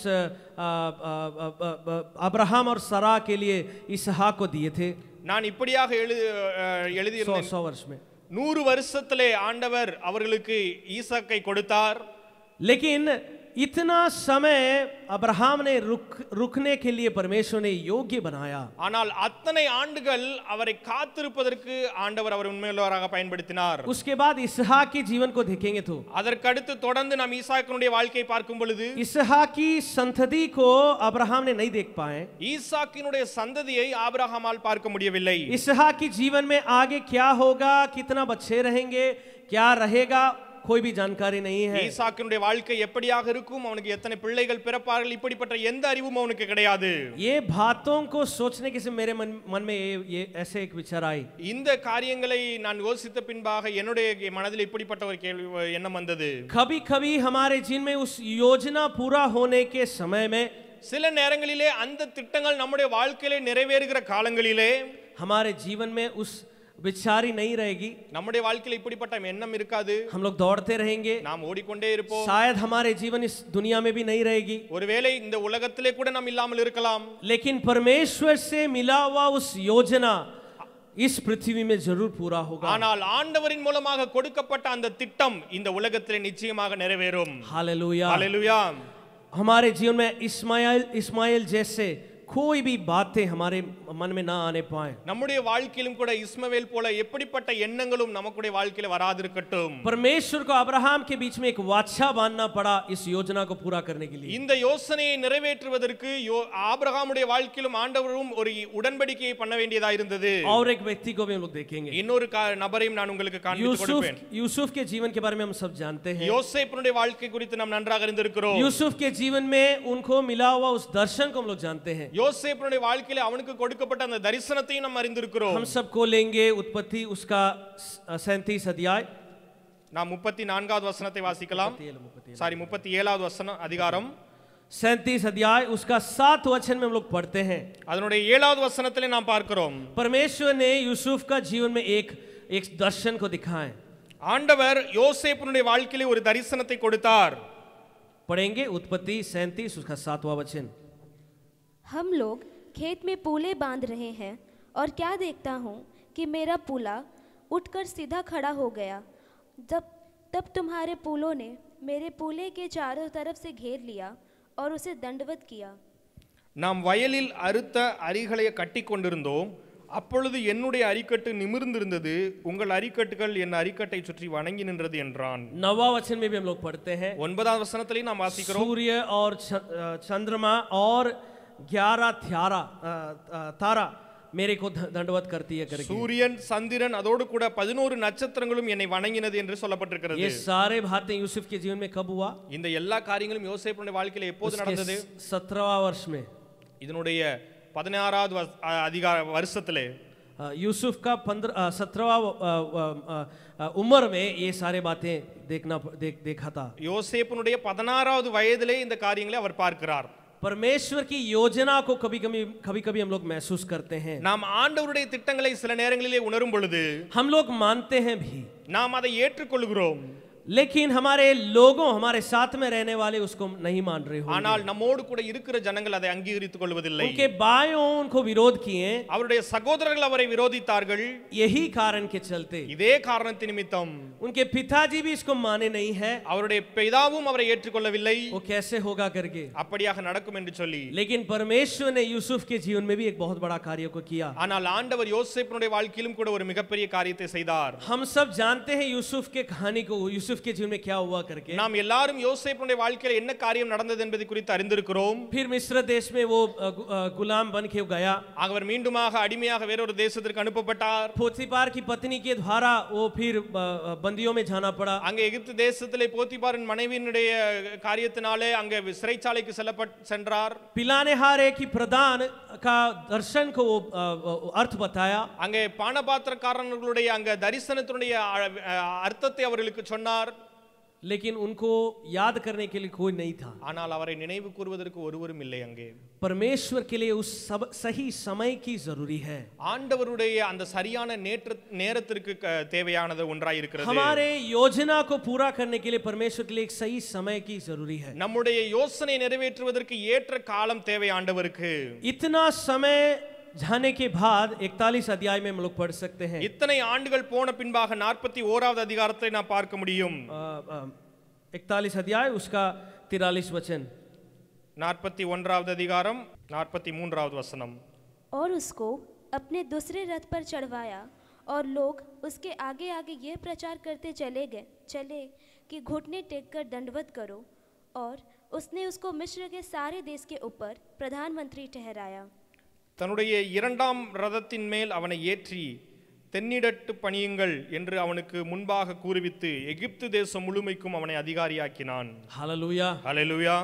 Speaker 1: अब्राहम और सारा के लिए इसहाक को दिए थे.
Speaker 2: நான் இப்படியாக எழுதியிருந்தேன்,
Speaker 1: 100 वर्ष में
Speaker 2: 100 வருஷத்திலே ஆண்டவர் அவர்களுக்கு ஈசாக்கை கொடுத்தார்.
Speaker 1: लेकिन इतना समय अब्राहम ने रुकने के लिए परमेश्वर ने योग्य बनाया.
Speaker 2: ஆனால் அத்தனை ஆண்டுகள் அவரை காத்திருப்பதற்கு ஆண்டவர் அவர் உண்மையுள்ளவராக பயன்படுத்தினார்.
Speaker 1: उसके बाद इसहाक के जीवन को देखेंगे तो
Speaker 2: அதற்கு அடுத்து தொடர்ந்து நாம் ஈசாக்கினுடைய வாழ்க்கையை பார்க்கும் பொழுது
Speaker 1: इसहाक की संतति को अब्राहम ने नहीं देख पाए.
Speaker 2: ஈசாக்கினுடைய சந்ததியை ஆபிரகாமால் பார்க்க முடியவில்லை.
Speaker 1: इसहाक की जीवन में आगे क्या होगा, कितना बच्चे रहेंगे, क्या रहेगा, कोई भी जानकारी नहीं है.
Speaker 2: ஈசாக்கினுடைய வாழ்க்கை எப்படியாக இருக்கும், அவனுக்கு எத்தனை பிள்ளைகள் பிறப்பார்கள், இப்படிப்பட்ட எந்த அறிவும் அவனுக்கு கிடையாது.
Speaker 1: ये बातों को सोचने के से मेरे मन में ये ऐसे एक विचार आई.
Speaker 2: இந்த காரியங்களை நான் யோசித்த பின்பாக என்னுடைய மனதில் இப்படிப்பட்ட ஒரு கேள்வி எண்ணம் வந்தது.
Speaker 1: कभी कभी हमारे जिन में उस योजना पूरा होने के समय में,
Speaker 2: சில நேரங்களிலே அந்த திட்டங்கள் நம்முடைய வாழ்க்கையிலே நிறைவேறுகிற காலங்களிலே
Speaker 1: हमारे जीवन में उस विचारी नहीं रहेगी.
Speaker 2: நம்முடைய வாழ்க்கையில இப்படிப்பட்ட எண்ணம் இருக்காது.
Speaker 1: हम लोग दौड़ते रहेंगे,
Speaker 2: நாம் ஓடிக்கொண்டே இருப்போம்.
Speaker 1: शायद हमारे जीवन इस दुनिया में भी नहीं रहेगी.
Speaker 2: ஒருவேளை இந்த உலகத்திலே கூட நாம் இல்லாமல் இருக்கலாம்.
Speaker 1: लेकिन परमेश्वर से मिला हुआ उस योजना इस पृथ्वी में जरूर पूरा होगा।
Speaker 2: ஆனால் ஆண்டவரின் மூலமாக கொடுக்கப்பட்ட அந்த திட்டம் இந்த உலகத்திலே நிச்சயமாக நிறைவேறும்.
Speaker 1: हालेलुया।
Speaker 2: ஹalleluya.
Speaker 1: हमारे जीवन में इस्माइल जैसे कोई भी बातें हमारे मन में ना आने पाए।
Speaker 2: நம்முடைய வாழ்க்கையிலும் கூட இஸ்மவேல் போல எப்படிப்பட்ட எண்ணங்களும் நமக்குடைய வாழ்க்கையில வராதிருக்கட்டும்.
Speaker 1: परमेश्वर को अब्राहम के बीच में एक वाचा बांधना पड़ा इस योजना को पूरा करने के लिए।
Speaker 2: இந்த யோசனையை நிறைவேற்றுவதற்கு ஆபிரகாமுடைய வாழ்க்கையிலும் ஆண்டவரும் ஒரு உடன்படிக்கையை பண்ண வேண்டியதா இருந்தது.
Speaker 1: और एक व्यक्ति को भी हम लोग देखेंगे,
Speaker 2: இன்னொரு நபரையும் நான் உங்களுக்கு காண்பித்து கொடுப்பேன்.
Speaker 1: यूसुफ के जीवन के बारे में हम सब जानते हैं।
Speaker 2: யோசேப்பினுடைய வாழ்க்கை குறித்து நாம் நன்றாக அறிந்திருக்கிறோம்.
Speaker 1: यूसुफ के जीवन में उनको मिला हुआ उस दर्शन को हम लोग जानते हैं।
Speaker 2: யோசேப்பினுடைய வாழ்க்கையில அவனுக்கு கொடுக்கப்பட்ட அந்த தரிசனத்தையும் நாம் அறிந்திருக்கிறோம்.
Speaker 1: हम सबको लेंगे उत्पत्ति उसका 37 अध्याय,
Speaker 2: நாம் 34வது வசனத்தை வாசிக்கலாம். 37வது வசனம் அதிகாரம்
Speaker 1: 37 अध्याय उसका 7 वचन में हम लोग पढ़ते हैं।
Speaker 2: அதனுடைய 7வது வசனத்திலே நாம் பார்க்கிறோம்.
Speaker 1: परमेश्वर ने यूसुफ का जीवन में एक दर्शन को दिखाए।
Speaker 2: ஆண்டவர் யோசேப்பினுடைய வாழ்க்கையிலே ஒரு தரிசனத்தை கொடுத்தார்.
Speaker 1: पढ़ेंगे उत्पत्ति 37 उसका 7वां वचन।
Speaker 3: हम लोग खेत में पूले बांध रहे हैं और क्या देखता हूँ कि मेरा पूला उठकर सीधा खड़ा हो गया। तब तुम्हारे पूलों ने मेरे पूले के चारों तरफ से घेर लिया और उसे दंडवत किया।
Speaker 2: நாம் வயலில் அறுத்த அரிகளை கட்டி கொண்டிருந்தோம். அப்பொழுது என்னுடைய அரிக்கட்டு நிமிர்ந்திருந்தது, உங்கள் அரிக்கட்டுகள் என் அரிக்கட்டை சுற்றி வணங்கி நின்றது என்றான்.
Speaker 1: 9वां वचन में भी हम लोग पढ़ते हैं।
Speaker 2: 9வது வசனத்திலே நாம் வாசிக்கிறோம்.
Speaker 1: सूर्य और चंद्रमा और 11 तारा मेरे को दंडवत करती है करके।
Speaker 2: சூரியன் சந்திரன் அதோடு கூட 11 நட்சத்திரங்களும் என்னை வணங்கினது என்று சொல்லப்பட்டிருக்கிறது.
Speaker 1: ये सारे बातें यूसुफ के जीवन में कब हुआ?
Speaker 2: இந்த எல்லா காரியங்களும் யோசேப்புடைய வாழ்க்கையில எப்போது நடந்தது?
Speaker 1: 17वां वर्ष में,
Speaker 2: இதனுடைய 16வது வருஷத்திலே
Speaker 1: यूसुफ का 17वां उम्र में ये सारे बातें देखा था।
Speaker 2: யோசேப்புடைய 16வது வயதிலே இந்த காரியங்களை அவர் பார்க்கிறார்.
Speaker 1: परमेश्वर की योजना को कभी कभी हम लोग महसूस करते हैं।
Speaker 2: நாம் ஆண்டவருடைய திட்டங்களை சில நேரங்களிலே உணரும் பொழுது
Speaker 1: हम लोग मानते हैं भी,
Speaker 2: நாம் அதை ஏற்றுக்கொள்கிறோம்.
Speaker 1: लेकिन हमारे लोगों हमारे साथ में रहने वाले उसको नहीं मान रहे हो।
Speaker 2: ஆனால் நம்மோடு கூட இருக்கிற ஜனங்கள் அதை அங்கீகரித்துக் கொள்வதில்லை.
Speaker 1: उनके भाइयों उनको विरोध किए,
Speaker 2: அவருடைய சகோதரர்கள் அவரை விரோதித்தார்கள்.
Speaker 1: यही कारण के चलते
Speaker 2: இதே காரணத்தின் நிமித்தம்
Speaker 1: उनके पिताजी भी इसको माने नहीं है।
Speaker 2: அவருடைய பிதாவும் அவரை ஏற்றுக்கொள்ளவில்லை.
Speaker 1: वो कैसे होगा करके,
Speaker 2: அப்படியாக நடக்கும் என்று சொல்லி.
Speaker 1: लेकिन परमेश्वर ने यूसुफ के जीवन में भी एक बहुत बड़ा कार्य को किया।
Speaker 2: ஆனால் ஆண்டவர் யோசேப்பினுடைய வாழ்க்கையிலும் கூட ஒரு மிகப்பெரிய காரியத்தை செய்தார்.
Speaker 1: हम सब जानते हैं यूसुफ के कहानी को, यूसुफ के जीवन में क्या हुआ करके।
Speaker 2: நாம் எல்லாரும் யோசேப்பினுடைய வாழ்க்கையில் என்ன காரியம் நடந்தது என்பதை குறித்து அறிந்திருக்கிறோம்.
Speaker 1: फिर मिस्र देश में वो गुलाम बन के गया।
Speaker 2: அவர் மீண்டுமாக அடிமையாக வேறொரு தேசத்திற்கு அனுப்பப்பட்டார்.
Speaker 1: पोतीफार की पत्नी के द्वारा वो फिर बंदियों में जाना पड़ा।
Speaker 2: அங்கே எகிப்து தேசத்திலே போத்திபாரின் மனைவியினுடைய காரியத்தினாலே அங்கே சிறைச்சாலைக்கு சென்றார்.
Speaker 1: पिलानेहारे की प्रधान का दर्शन को अर्थ बताया।
Speaker 2: அங்கே பானபாத்திரக்காரர்களுடைய அங்கே தரிசனத்தினுடைய அர்த்தத்தை அவர்களுக்கு சொன்னார்.
Speaker 1: लेकिन उनको याद करने के लिए कोई नहीं था।
Speaker 2: ஆனால் அவரை நினைவு கூறுவதற்கு ஒருவரும் இல்லை. அங்கே
Speaker 1: परमेश्वर के लिए उस सही समय की जरूरी है।
Speaker 2: ஆண்டவருடைய அந்த சரியான நேரத்திற்கு தேவையானது ஒன்றாய் இருக்கிறது.
Speaker 1: हमारे योजना को पूरा करने के लिए परमेश्वर के लिए एक सही समय की जरूरी है।
Speaker 2: நம்முடைய யோசனை நிறைவேற்றுவதற்கு ஏற்ற காலம் தேவை ஆண்டவருக்கு.
Speaker 1: इतना समय जाने के बाद 41 अध्याय में हम लोग पढ़ सकते हैं।
Speaker 2: इतने ஆண்டுகள் போன பின்பாக 41வது அதிகாரத்தை நாம் பார்க்க முடியும்.
Speaker 1: 41 अध्याय उसका 43 वचन।
Speaker 2: 41வது அதிகாரம் 43வது வசனம்।
Speaker 3: और उसको अपने दूसरे रथ पर चढ़वाया और लोग उसके आगे आगे यह प्रचार करते चले कि घुटने टेक कर दंडवत करो, और उसने उसको मिस्र के सारे देश के ऊपर प्रधानमंत्री ठहराया।
Speaker 2: தன்னுடைய இரண்டாம் ரதத்தின் மேல் அவனை ஏற்றி தென்னிடட்டு பணியுங்கள் என்று அவனுக்கு முன்பாக கூறுவித்து எகிப்து தேசம் முழுமைக்கும் அவனை அதிகாரியாக்கினான்.
Speaker 1: Hallelujah
Speaker 2: hallelujah.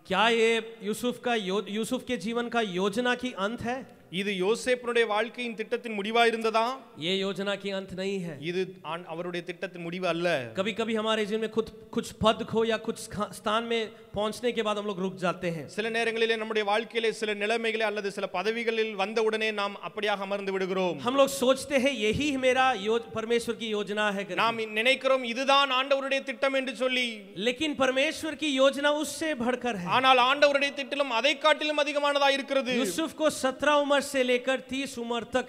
Speaker 1: क्या ये यूसुफ के जीवन का योजना की अंत है?
Speaker 2: இது யோசேப்பினுடைய வாழ்க்கையின் திட்டத்தின் முடிவா இருந்ததா?
Speaker 1: ये योजना की अंत नहीं है।
Speaker 2: இது அவருடைய திட்டத்தின் முடிவு அல்ல.
Speaker 1: कभी कभी हमारे जीवन में कुछ पद खो या कुछ स्थान में पहुंचने के बाद हम लोग रुक जाते हैं।
Speaker 2: சில நேரங்களிலே நம்முடைய வாழ்க்கையிலே சில நிலைமைகளே அல்லது சில பதவிகளில் வந்தவுடனே நாம் அப்படியாக அமர்ந்து விடுகிறோம்.
Speaker 1: हम लोग सोचते हैं यही मेरा परमेश्वर की योजना है।
Speaker 2: நாம் நினைக்கிறோம் இதுதான் ஆண்டவருடைய திட்டம் என்று சொல்லி,
Speaker 1: लेकिन परमेश्वर की योजना उससे बढ़कर है।
Speaker 2: ஆனால் ஆண்டவருடைய திட்டம் அதை காட்டிலும் அதிகமானதா இருக்கிறது.
Speaker 1: यूसुफ को 17 उम्र से लेकर 30 उम्र तक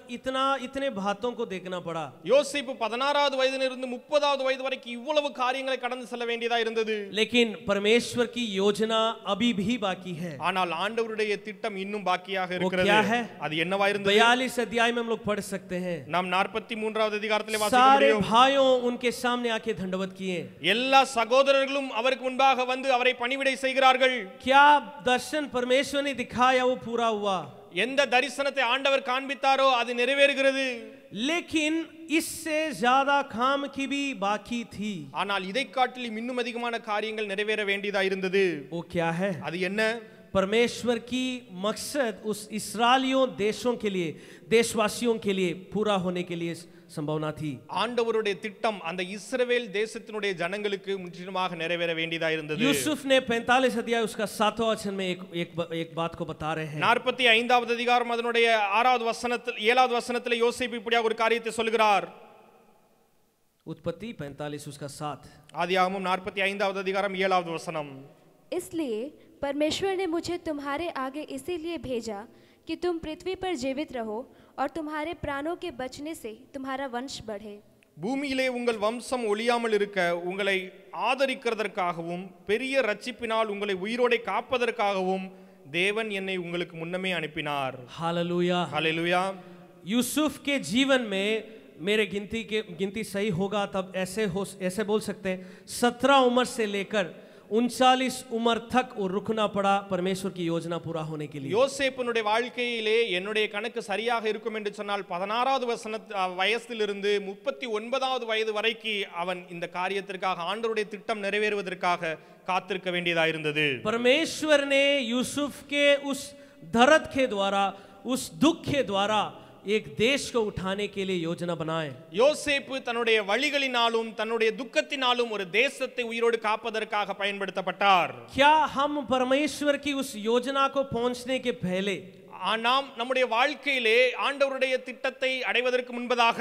Speaker 1: इतने बातों को देखना पड़ा।
Speaker 2: யோசேப்பு 16வது வயதிலிருந்து 30வது வயது வரைக்கும் இவ்வளவு காரியங்களை கடந்து செல்ல வேண்டியதா இருந்தது.
Speaker 1: लेकिन परमेश्वर की योजना अभी भी बाकी है।
Speaker 2: ஆனால் ஆண்டவருடைய திட்டம் இன்னும் பாக்கியாக
Speaker 1: वो
Speaker 2: இருக்கிறது.
Speaker 1: क्या है?
Speaker 2: அது என்னவா இருந்தது?
Speaker 1: 42 अध्याय में हम लोग पढ़ सकते हैं।
Speaker 2: நாம் 43வது அதிகாரத்திலே வாசிக்க
Speaker 1: सारे
Speaker 2: முடியும்.
Speaker 1: भाइयों उनके सामने आके दंडवत किए।
Speaker 2: எல்லா சகோதரர்களும் அவருக்கு முன்பாக வந்து அவரை பணிவிடை செய்கிறார்கள்.
Speaker 1: क्या दर्शन परमेश्वर ने दिखाया वो पूरा हुआ?
Speaker 2: எந்த தரிசனத்தை ஆண்டவர் காண்பித்தாரோ அது நிறைவேறுகிறது.
Speaker 1: लेकिन इससे ज्यादा काम की भी बाकी थी।
Speaker 2: ஆனால் இதை காட்டிலும் இன்னும் அதிகமான காரியங்கள் நிறைவேற வேண்டியதா இருந்தது.
Speaker 1: वो क्या है?
Speaker 2: அது என்ன?
Speaker 1: परमेश्वर की मकसद उस इस्राएलियों देशों के लिए, देशवासियों के लिए पूरा होने के लिए संभावना थी।
Speaker 2: ஆண்டவருடைய திட்டம் அந்த இஸ்ரவேல் தேசத்தினுடைய ஜனங்களுக்கு முற்றிலுமாக நிறைவேற வேண்டியதா இருந்தது.
Speaker 1: यूसुफ ने 45 अध्याय उसका 7वां वचन में एक बात को बता रहे हैं।
Speaker 2: 45வது அதிகாரம் அதனுடைய 6வது வசனத்தில் 7வது வசனத்தில் யோசேப்பு இப்படியாக ஒரு காரியத்தை சொல்கிறார்.
Speaker 1: उत्पत्ति 45 उसका 7।
Speaker 2: ஆதியாகமம் 45வது அதிகாரம் 7வது வசனம்.
Speaker 3: इसलिए परमेश्वर ने मुझे तुम्हारे आगे इसीलिए भेजा कि तुम पृथ्वी पर जीवित रहो और तुम्हारे प्राणों के बचने से तुम्हारा वंश बढ़े।
Speaker 2: பூமியிலே உங்கள் வம்சம் ஒழியாமல் இருக்க உங்களை ஆதரிக்கிறதற்காகவும் பெரிய ரட்சிப்பினால் உங்களை உயிரோடே காப்பதற்காகவும் தேவன் என்னை உங்களுக்கு முன்னமே அனுப்பினார்.
Speaker 1: हालेलुया।
Speaker 2: हालेलुया।
Speaker 1: यूसुफ के जीवन में मेरे गिनती सही होगा तब ऐसे बोल सकते हैं 17 उम्र से लेकर 39 उम्र तक वो रुकना पड़ा परमेश्वर की योजना पूरा होने के लिए।
Speaker 2: யோசேப்பினுடைய வாழ்க்கையிலே என்னுடைய கணக்கு சரியாக இருக்கும் என்று சொன்னால் 16வது வயசிலிருந்து 39வது வயது வரைக்கும் அவன் இந்த காரியத்திற்காக ஆண்டவருடைய திட்டம் நிறைவேறுவதற்காக காத்திருக்க வேண்டியதா இருந்தது.
Speaker 1: परमेश्वर ने यूसुफ के उस दर्द के द्वारा, उस दुख के द्वारा एक देश को उठाने के लिए योजना बनाए।
Speaker 2: யோசேப்பு தன்னுடைய வழிகளினாலும் தன்னுடைய துக்கத்தினாலும் ஒரு தேசத்தை உயிரோடு காப்பதற்காக பயன்படுத்தப்பட்டார்.
Speaker 1: क्या हम परमेश्वर की उस योजना को पहुंचने के पहले
Speaker 2: நாம் நம்முடைய வாழ்க்கையிலே ஆண்டவருடைய திட்டத்தை அடைவதற்கு முன்பதாக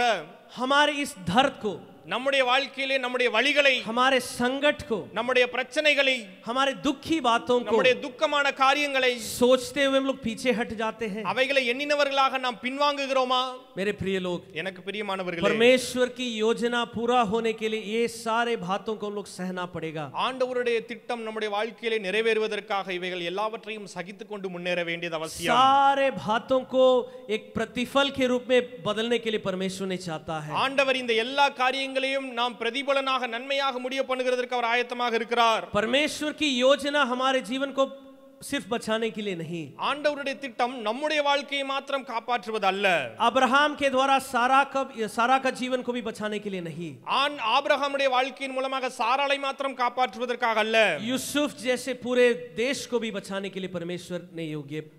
Speaker 1: हमारे इस दर्द को,
Speaker 2: நம்முடைய வாழ்க்கையிலே நம்முடைய வழிகளை,
Speaker 1: हमारे संकट को,
Speaker 2: நம்முடைய பிரச்சனைகளை,
Speaker 1: हमारे दुखी बातों को,
Speaker 2: நம்முடைய துக்கமான காரியங்களை
Speaker 1: सोचते हुए हम लोग पीछे हट जाते हैं।
Speaker 2: அவைகளை எண்ணினவர்களாக நாம் பின்வாங்குகிறோமா?
Speaker 1: मेरे प्रिय लोग,
Speaker 2: எனக்கு பிரியமானவர்களே,
Speaker 1: परमेश्वर की योजना पूरा होने के लिए ये सारे बातों को हम लोग सहना पड़ेगा।
Speaker 2: ஆண்டவருடைய திட்டம் நம்முடைய வாழ்க்கையிலே நிறைவேறுவதற்காக இவைகள் எல்லாவற்றையும் சகித்துக் கொண்டு முன்னேற வேண்டியது அவசியம்.
Speaker 1: सारे बातों को एक प्रतिफल के रूप में बदलने के लिए परमेश्वर ने चाहता है।
Speaker 2: ஆண்டவர் இந்த எல்லா காரியங்களையும் நாம் பிரதிபலனாக நன்மையாக முடிய பண்ணுகிறதற்கு அவர் ஆயத்தமாக இருக்கிறார்.
Speaker 1: परमेश्वर की योजना हमारे जीवन को सिर्फ बचाने के लिए नहीं,
Speaker 2: ஆண்டவருடைய திட்டம் நம்முடைய வாழ்க்கையை மாத்திரம் காப்பாற்றுவது அல்ல,
Speaker 1: अब्राहम के द्वारा सारा का जीवन को भी बचाने के लिए नहीं,
Speaker 2: ஆபிரகாமுடைய வாழ்க்கையின் மூலமாக சாராளை மாத்திரம் காப்பாற்றுவதற்காக அல்ல,
Speaker 1: यूसुफ जैसे पूरे देश को भी बचाने के लिए परमेश्वर ने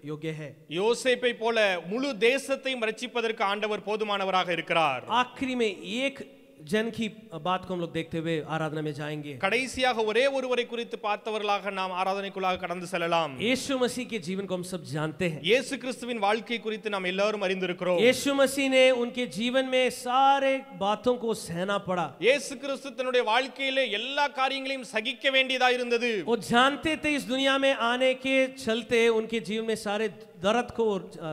Speaker 1: योग्य है।
Speaker 2: யோசேப்பை போல முழு தேசத்தையும் ரட்சிப்பதற்கு ஆண்டவர் போதுமானவராக இருக்கிறார்.
Speaker 1: आखिरी में एक जन की बात को हम लोग देखते हुए आराधना में जाएंगे।
Speaker 2: கடைசியாக ஒரே ஒருவரை குறித்து பார்த்தவர்களாக நாம் ஆராதனைக்குள்ளாக கடந்து செல்லலாம்.
Speaker 1: यीशु मसीह के जीवन को हम सब जानते हैं।
Speaker 2: இயேசு கிறிஸ்துவின் வாழ்க்கை குறித்து நாம் எல்லாரும் அறிந்திருக்கிறோம்.
Speaker 1: यीशु मसीह ने उनके जीवन में सारे बातों को सहना पड़ा।
Speaker 2: இயேசு கிறிஸ்து தன்னுடைய வாழ்க்கையிலே எல்லா காரியங்களையும் சகிக்க வேண்டியதா இருந்தது.
Speaker 1: वो जानते थे इस दुनिया में आने के चलते उनके जीवन में सारे दर्द को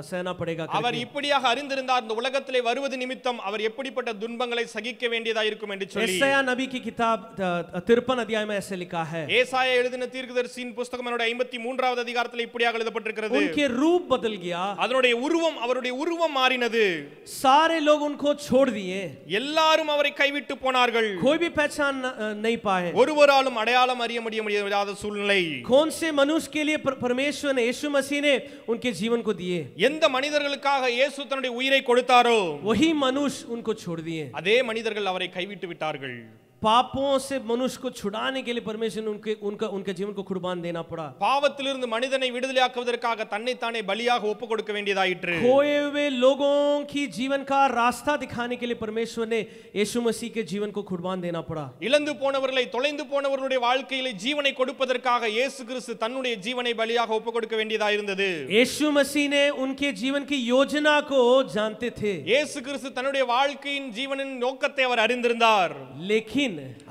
Speaker 1: सहना पड़ेगा।
Speaker 2: அவர் இப்படியாக அறிந்திருந்தார் இந்த உலகத்திலே வருவது நிமித்தம் அவர் எப்படிப்பட்ட துன்பங்களை சகிக்க வேண்டியதா இருக்கும் என்று சொல்லி
Speaker 1: यशायाह नबी की किताब 53 अध्याय में ऐसे लिखा है।
Speaker 2: ஏசாயா எழுதின தீர்க்கதரிசியின் புத்தகம் 53வது அதிகாரத்தில் இப்படியாக எழுதப்பட்டிருக்கிறது.
Speaker 1: उनके रूप बदल गया,
Speaker 2: அதனுடைய உருவம் அவருடைய உருவம் மாறினது.
Speaker 1: सारे लोग उनको छोड़ दिए,
Speaker 2: எல்லாரும் அவரை கைவிட்டு போனார்கள்.
Speaker 1: कोई भी पहचान नहीं पाए।
Speaker 2: ஒருவராலும் அடையாளம் அறிய முடியாத சூழ்நிலை.
Speaker 1: कौन से मनुष्य के लिए परमेश्वर ने, यीशु मसीह ने उनके जीवन को दिए?
Speaker 2: எந்த மனிதர்களுக்காக இயேசு தன்னுடைய உயிரை கொடுத்தாரோ
Speaker 1: वही मनुष्य उनको छोड़ दिए।
Speaker 2: அதே மனிதர்கள் அவரை கைவிட்டு விட்டார்கள்.
Speaker 1: पापों से मनुष्य को छुड़ाने के लिए परमेश्वर ने उनके जीवन को कुर्बान देना पड़ा।
Speaker 2: பாவத்திலிருந்து மனிதனை விடுதலையாக்குவதற்காக தன்னைத்தானே பலியாக ஒப்புக் கொடுக்க வேண்டியதாயிற்று.
Speaker 1: खोए हुए लोगों की जीवन का रास्ता दिखाने के लिए परमेश्वर ने यीशु मसीह के जीवन को कुर्बान देना पड़ा।
Speaker 2: இழந்து போனவர்களை தொலைந்து போனவர்களுடைய வாழ்க்கையிலே ஜீவனை கொடுப்பதற்காக இயேசு கிறிஸ்து தன்னுடைய ஜீவனை பலியாக ஒப்புக் கொடுக்க வேண்டியதா இருந்தது.
Speaker 1: यीशु मसीह ने उनके जीवन की योजना को जानते थे।
Speaker 2: இயேசு கிறிஸ்து தன்னுடைய வாழ்க்கையின் ஜீவனின் நோக்கத்தை அவர் அறிந்திருந்தார்.
Speaker 1: लेकिन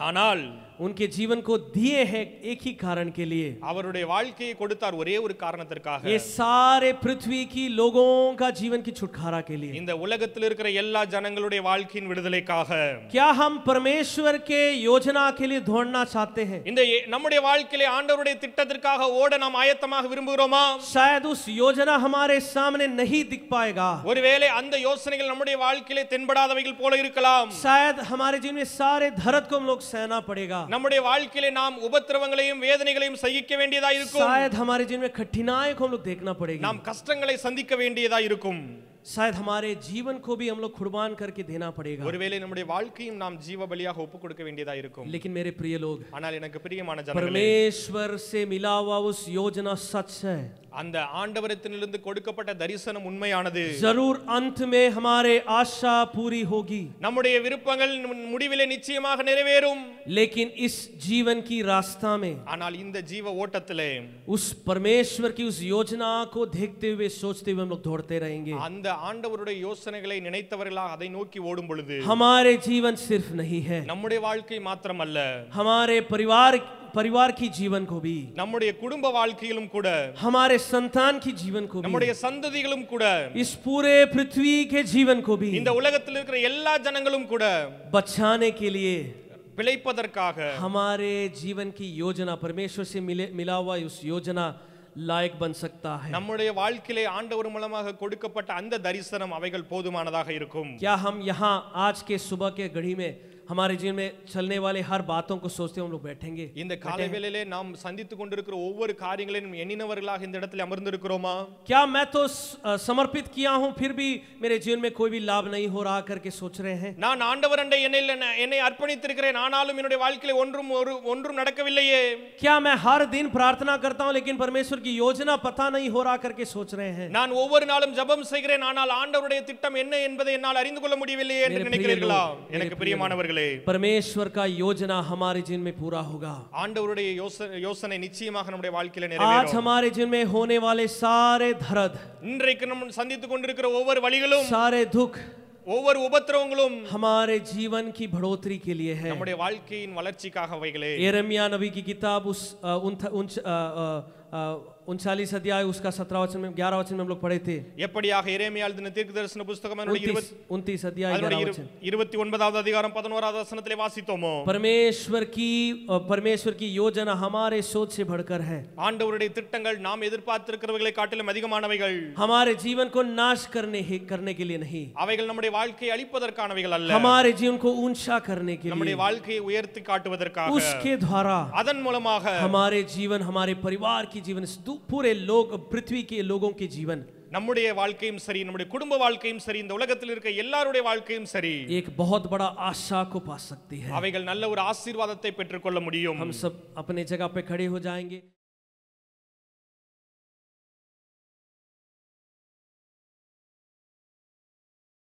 Speaker 2: ஆனால்
Speaker 1: उनके जीवन को दिए हैं एक ही कारण के लिए।
Speaker 2: அவருடைய வாழ்க்கையை கொடுத்தார் ஒரே ஒரு காரணத்திற்காக.
Speaker 1: ये सारे पृथ्वी की लोगों का जीवन की छुटकारा के लिए।
Speaker 2: இந்த உலகத்தில் இருக்கிற எல்லா ஜனங்களுடைய வாழ்க்கையின் விடுதலைக்காக.
Speaker 1: क्या हम परमेश्वर के योजना के लिए दौड़ना चाहते हैं?
Speaker 2: இந்த நம்முடைய வாழ்க்கையிலே ஆண்டவருடைய திட்டத்திற்காக ஓட நாம் ஆயத்தமாக விரும்புகிறோமா?
Speaker 1: शायद उस योजना हमारे सामने नहीं दिख पाएगा।
Speaker 2: ஒருவேளை அந்த யோசனைகள் நம்முடைய வாழ்க்கையிலே தென்படாதவைகள் போல இருக்கலாம்.
Speaker 1: शायद हमारे जीवन में सारे दर्द को हम लोग सहना पड़ेगा।
Speaker 2: நம்முடைய வாழ்க்கையிலே நாம் உபத்திரவங்களையும் வேதனைகளையும் சகிக்க வேண்டியதா இருக்கும்.
Speaker 1: शायद हमारे जीवन में कठिनाई को हम लोग देखना पड़ेगा।
Speaker 2: நாம் கஷ்டங்களை சந்திக்க வேண்டியதா இருக்கும்.
Speaker 1: शायद हमारे जीवन को भी हम लोग कुर्बान करके देना पड़ेगा।
Speaker 2: ஒருவேளை நம்முடைய வாழ்க்கையும் நாம் ஜீவ பலியாக ஒப்புக் கொடுக்க வேண்டியதா இருக்கும்.
Speaker 1: लेकिन मेरे प्रिय लोग,
Speaker 2: ஆனால் எனக்கு பிரியமான ஜனங்களே,
Speaker 1: परमेश्वर से मिला हुआ उस योजना सच है।
Speaker 2: அந்த ஆண்டவரிடத்திலிருந்து கொடுக்கப்பட்ட தரிசனம் உண்மையானது.
Speaker 1: जरूर अंत में हमारे आशा पूरी होगी।
Speaker 2: நம்முடைய விருப்பங்கள் முடிவிலே நிச்சயமாக நிறைவேறும்.
Speaker 1: लेकिन इस जीवन की रास्ता में,
Speaker 2: ஆனால் இந்த ஜீவ ஓட்டத்திலே
Speaker 1: उस परमेश्वर की उस योजना को देखते हुए सोचते हुए हम लोग दौड़ते रहेंगे।
Speaker 2: அந்த ஆண்டவருடைய யோசனைகளை நினைத்தவர்களாக அதை நோக்கி ஓடும் பொழுது
Speaker 1: हमारे जीवन सिर्फ नहीं है,
Speaker 2: நம்முடைய வாழ்க்கை மாத்திரமல்ல,
Speaker 1: हमारे परिवार की जीवन को भी,
Speaker 2: நம்முடைய குடும்ப வாழ்க்கையிலும் கூட,
Speaker 1: हमारे संतान की जीवन को भी,
Speaker 2: நம்முடைய சந்ததிகளும் கூட,
Speaker 1: इस पूरे पृथ्वी के जीवन को भी
Speaker 2: இந்த உலகத்தில் இருக்கிற எல்லா ஜனங்களும் கூட
Speaker 1: बचाने के लिए
Speaker 2: பிழைப்பதற்காக
Speaker 1: हमारे जीवन की योजना, परमेश्वर से मिला हुआ उस योजना लायक बन सकता है।
Speaker 2: நம்முடைய வாழ்க்கையிலே ஆண்டவர் மூலமாக கொடுக்கப்பட்ட அந்த தரிசனம் அவைகள் போதுமானதாக இருக்கும்.
Speaker 1: क्या हम यहाँ आज के सुबह के घड़ी में हमारे जीवन में चलने वाले हर बातों को सोचते हम लोग बैठेंगे?
Speaker 2: இந்த காலை வேளையிலே நாம் சந்தித்துக் கொண்டிருக்கிற ஒவ்வொரு காரியங்களையும் எண்ணினவர்களாக இந்த இடத்தில் அமர்ந்திருக்கிறோமா?
Speaker 1: क्या मैं तो समर्पित किया हूँ फिर भी मेरे जीवन में कोई भी लाभ नहीं हो रहा करके सोच रहे हैं?
Speaker 2: நான் ஆண்டவரண்டை என்னை அர்ப்பணித்திருக்கிறேன், ஆனாலும் என்னுடைய வாழ்க்கையிலே ஒன்றும் நடக்கவில்லையே.
Speaker 1: क्या मैं हर दिन प्रार्थना करता हूँ लेकिन परमेश्वर की योजना पता नहीं हो रहा करके सोच रहे हैं?
Speaker 2: நான் ஒவ்வொரு நாளும் ஜெபம் செய்கிறேன், ஆனால் ஆண்டவருடைய திட்டம் என்ன என்பதை என்னால் அறிந்து கொள்ள முடியவில்லையே என்று நினைக்கிறீர்களா? எனக்கு பிரியமானவர்களே,
Speaker 1: परमेश्वर का योजना हमारे जीवन में पूरा होगा।
Speaker 2: ஆண்டவருடைய யோசனை நிச்சயமாக நம்முடைய வாழ்க்கையில நிறைவேறும்.
Speaker 1: आज हमारे जीवन में होने वाले सारे दर्द,
Speaker 2: இன்றைக்கு நாம் சந்தித்துக் கொண்டிருக்கிற ஒவ்வொரு வழிகளும்,
Speaker 1: सारे दुख,
Speaker 2: ஒவ்வொரு உபத்திரவங்களும்
Speaker 1: हमारे जीवन की बढ़ोतरी के लिए है।
Speaker 2: நம்முடைய வாழ்க்கையின் வளர்ச்சிக்காக அவைகளே.
Speaker 1: यिर्मयाह नबी की किताब उस 39 अध्याय उसका 17 वचन में 11 वचन में हम लोग पढ़े थे।
Speaker 2: எப்படியாக எரேமியா எழுதின தீர்க்கதரிசன புத்தகம்
Speaker 1: 29 अध्याय 11 वचन
Speaker 2: 29வது அதிகாரம் 11வது வசனத்திலே வாசித்தோமோ,
Speaker 1: परमेश्वर की योजना हमारे सोच से बढ़कर है।
Speaker 2: ஆண்டவருடைய திட்டங்கள் நாம் எதிர்பார்த்திருக்கிறவைகளை காட்டிலும் அதிகமானவைகள்.
Speaker 1: हमारे जीवन को नाश करने के लिए नहीं,
Speaker 2: அவைகள் நம்முடைய வாழ்க்கையை அழிப்பதற்கானவைகள் அல்ல,
Speaker 1: हमारे जीवन को ऊंचा करने के
Speaker 2: நம்முடைய
Speaker 1: लिए,
Speaker 2: வாழ்க்கையை உயர்த்தி காட்டுவதற்காக,
Speaker 1: उसके द्वारा
Speaker 2: அதன் மூலமாக
Speaker 1: हमारे जीवन, हमारे परिवार की जीवन, पूरे लोग, पृथ्वी के लोगों के जीवन,
Speaker 2: நம்முடைய வாழ்க்கையும் சரி, நம்முடைய குடும்ப வாழ்க்கையும் சரி, இந்த உலகத்தில் இருக்க எல்லாருடைய வாழ்க்கையும் சரி,
Speaker 1: एक बहुत बड़ा आशा को पा सकती है।
Speaker 2: அவைகள் நல்ல ஒரு ஆசீர்வாதத்தை பெற்றுக்கொள்ள முடியும்.
Speaker 1: हम सब अपने जगह पे खड़े हो जाएंगे।